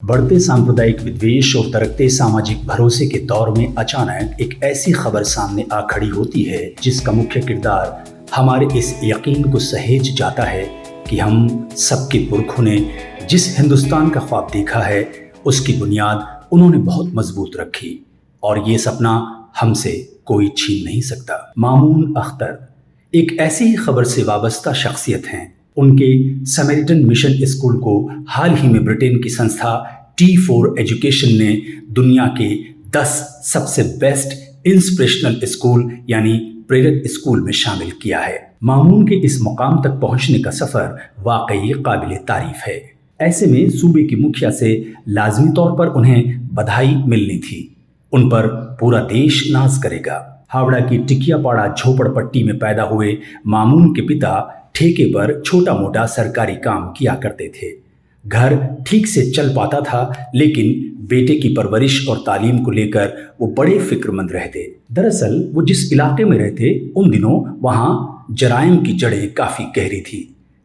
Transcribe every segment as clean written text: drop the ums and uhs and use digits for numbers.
बढ़ते सांप्रदायिक विद्वेष और तरकते सामाजिक भरोसे के दौर में अचानक एक ऐसी खबर सामने आ खड़ी होती है जिसका मुख्य किरदार हमारे इस यकीन को सहेज जाता है कि हम सबके पुरखों ने जिस हिंदुस्तान का ख्वाब देखा है उसकी बुनियाद उन्होंने बहुत मजबूत रखी और ये सपना हमसे कोई छीन नहीं सकता। मामून अख्तर एक ऐसी ही खबर से वाबस्ता शख्सियत हैं। उनके समरिटन मिशन स्कूल को हाल ही में ब्रिटेन की संस्था T4 एजुकेशन ने दुनिया के 10 सबसे बेस्ट इंस्पिरेशनल स्कूल यानी प्रेरक स्कूल में शामिल किया है। मामून के इस मुकाम तक पहुंचने का सफर वाकई काबिल तारीफ है। ऐसे में सूबे की मुखिया से लाजमी तौर पर उन्हें बधाई मिलनी थी। उन पर पूरा देश नाज करेगा। हावड़ा की टिकियापाड़ा झोपड़पट्टी में पैदा हुए मामून के पिता ठेके पर छोटा मोटा सरकारी काम किया करते थे। घर ठीक से चल पाता था, लेकिन बेटे की परवरिश और तालीम को लेकर वो बड़े फिक्रमंद रहते। दरअसल वो जिस इलाके में रहते उन दिनों वहाँ जराइम की जड़ें काफ़ी गहरी थी।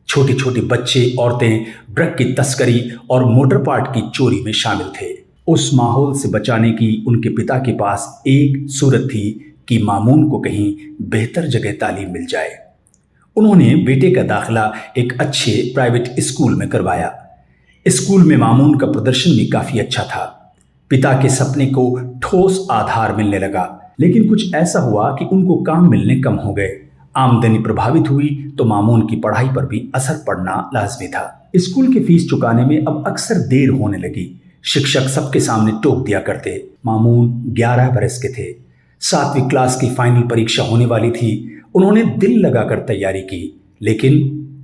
छोटे छोटे बच्चे, औरतें ड्रग की तस्करी और मोटर पार्ट की चोरी में शामिल थे। उस माहौल से बचाने की उनके पिता के पास एक सूरत थी कि मामून को कहीं बेहतर जगह तालीम मिल जाए। उन्होंने बेटे का दाखिला एक अच्छे प्राइवेट स्कूल में करवाया। स्कूल में मामून का प्रदर्शन भी काफ़ी अच्छा था। पिता के सपने को ठोस आधार मिलने लगा, लेकिन कुछ ऐसा हुआ कि उनको काम मिलने कम हो गए। आमदनी प्रभावित हुई तो मामून की पढ़ाई पर भी असर पड़ना लाजमी था। स्कूल की फीस चुकाने में अब अक्सर देर होने लगी। शिक्षक सबके सामने टोक दिया करते। मामून 11 बरस के थे। 7वीं क्लास की फाइनल परीक्षा होने वाली थी। उन्होंने दिल लगाकर तैयारी की, लेकिन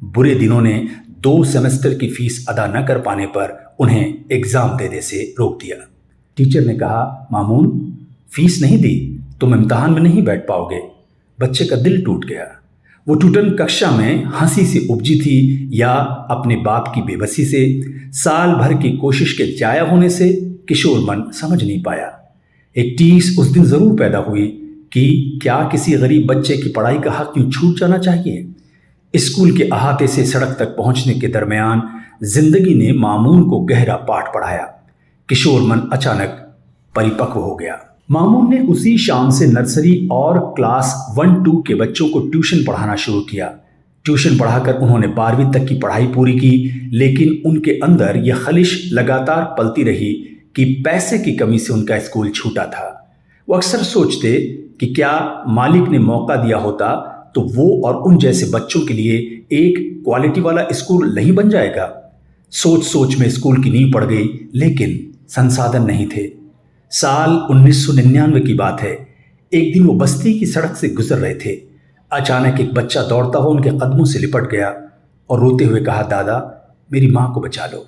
बुरे दिनों ने 2 सेमेस्टर की फीस अदा न कर पाने पर उन्हें एग्जाम देने से रोक दिया। टीचर ने कहा, मामून फीस नहीं दी तुम इम्तिहान में नहीं बैठ पाओगे। बच्चे का दिल टूट गया। वो टूटन कक्षा में हंसी से उपजी थी या अपने बाप की बेबसी से, साल भर की कोशिश के जाया होने से, किशोर मन समझ नहीं पाया। एक टीस उस दिन जरूर पैदा हुई कि क्या किसी गरीब बच्चे की पढ़ाई का हक यूं छूट जाना चाहिए। स्कूल के अहाते से सड़क तक पहुंचने के दरमियान जिंदगी ने मामून को गहरा पाठ पढ़ाया। किशोर मन अचानक परिपक्व हो गया। मामून ने उसी शाम से नर्सरी और क्लास 1-2 के बच्चों को ट्यूशन पढ़ाना शुरू किया। ट्यूशन पढ़ाकर उन्होंने 12वीं तक की पढ़ाई पूरी की, लेकिन उनके अंदर यह खलिश लगातार पलती रही कि पैसे की कमी से उनका स्कूल छूटा था। वो अक्सर सोचते कि क्या मालिक ने मौका दिया होता तो वो और उन जैसे बच्चों के लिए एक क्वालिटी वाला स्कूल नहीं बन जाएगा। सोच सोच में स्कूल की नींव पड़ गई, लेकिन संसाधन नहीं थे। साल 1999 की बात है। एक दिन वो बस्ती की सड़क से गुजर रहे थे। अचानक एक बच्चा दौड़ता हुआ उनके कदमों से लिपट गया और रोते हुए कहा, दादा मेरी माँ को बचा लो।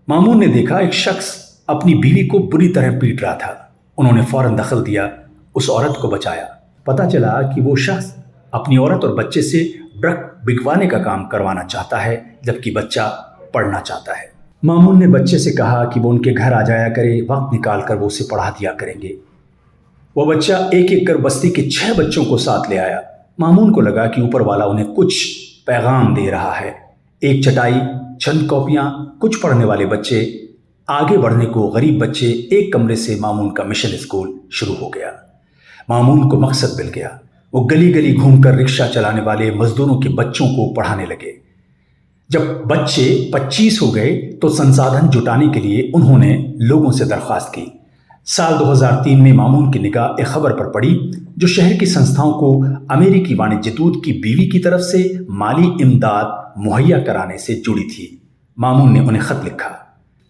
मामून ने देखा एक शख्स अपनी बीवी को बुरी तरह पीट रहा था। उन्होंने फौरन दखल दिया, उस औरत को बचाया। पता चला कि वो शख्स अपनी औरत और बच्चे से ड्रग बिकवाने का काम करवाना चाहता है, जबकि बच्चा पढ़ना चाहता है। मामून ने बच्चे से कहा कि वो उनके घर आ जाया करे, वक्त निकाल कर वो उसे पढ़ा दिया करेंगे। वो बच्चा एक एक कर बस्ती के 6 बच्चों को साथ ले आया। मामून को लगा कि ऊपर वाला उन्हें कुछ पैगाम दे रहा है। एक चटाई, चंद कॉपियां, कुछ पढ़ने वाले बच्चे, आगे बढ़ने को गरीब बच्चे, एक कमरे से मामून का मिशन स्कूल शुरू हो गया। मामून को मकसद मिल गया। वो गली गली घूमकर रिक्शा चलाने वाले मजदूरों के बच्चों को पढ़ाने लगे। जब बच्चे 25 हो गए तो संसाधन जुटाने के लिए उन्होंने लोगों से दरख्वास्त की। साल 2003 में मामून की निगाह एक खबर पर पड़ी जो शहर की संस्थाओं को अमेरिकी वाणिज्य दूत की बीवी की तरफ से माली इमदाद मुहैया कराने से जुड़ी थी। मामून ने उन्हें खत लिखा।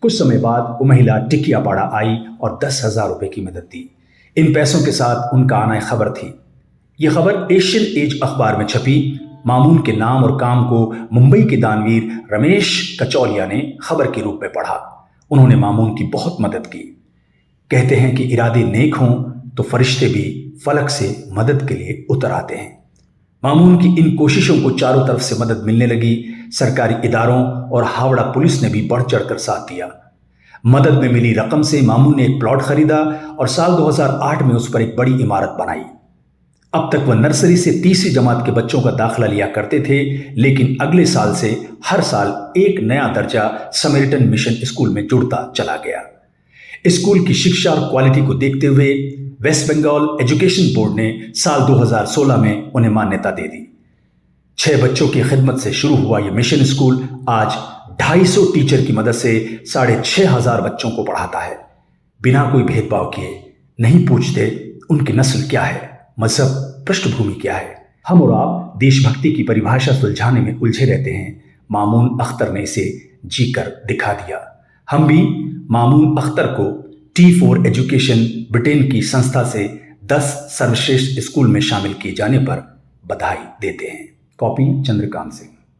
कुछ समय बाद वो महिला टिकियापाड़ा आई और 10,000 रुपए की मदद दी। इन पैसों के साथ उनका आना एक खबर थी। यह खबर एशियन एज अखबार में छपी। मामून के नाम और काम को मुंबई के दानवीर रमेश कचौलिया ने खबर के रूप में पढ़ा। उन्होंने मामून की बहुत मदद की। कहते हैं कि इरादे नेक हों तो फरिश्ते भी फलक से मदद के लिए उतर आते हैं। मामून की इन कोशिशों को चारों तरफ से मदद मिलने लगी। सरकारी इदारों और हावड़ा पुलिस ने भी बढ़ चढ़कर साथ दिया। मदद में मिली रकम से मामून ने एक प्लॉट खरीदा और साल 2008 में उस पर एक बड़ी इमारत बनाई। अब तक वह नर्सरी से तीसरी जमात के बच्चों का दाखिला लिया करते थे, लेकिन अगले साल से हर साल एक नया दर्जा समरिटन मिशन स्कूल में जुड़ता चला गया। स्कूल की शिक्षा और क्वालिटी को देखते हुए वेस्ट बंगाल एजुकेशन बोर्ड ने साल 2016 में उन्हें मान्यता दे दी। 6 बच्चों की खिदमत से शुरू हुआ यह मिशन स्कूल आज 250 टीचर की मदद से 6500 बच्चों को पढ़ाता है, बिना कोई भेदभाव किए। नहीं पूछते उनकी नस्ल क्या है, मजहब, पृष्ठभूमि क्या है। हम और आप देशभक्ति की परिभाषा सुलझाने में उलझे रहते हैं। मामून अख्तर ने इसे जीकर दिखा दिया। हम भी मामून अख्तर को T4 एजुकेशन ब्रिटेन की संस्था से 10 सर्वश्रेष्ठ स्कूल में शामिल किए जाने पर बधाई देते हैं। कॉपी चंद्रकांत सिंह।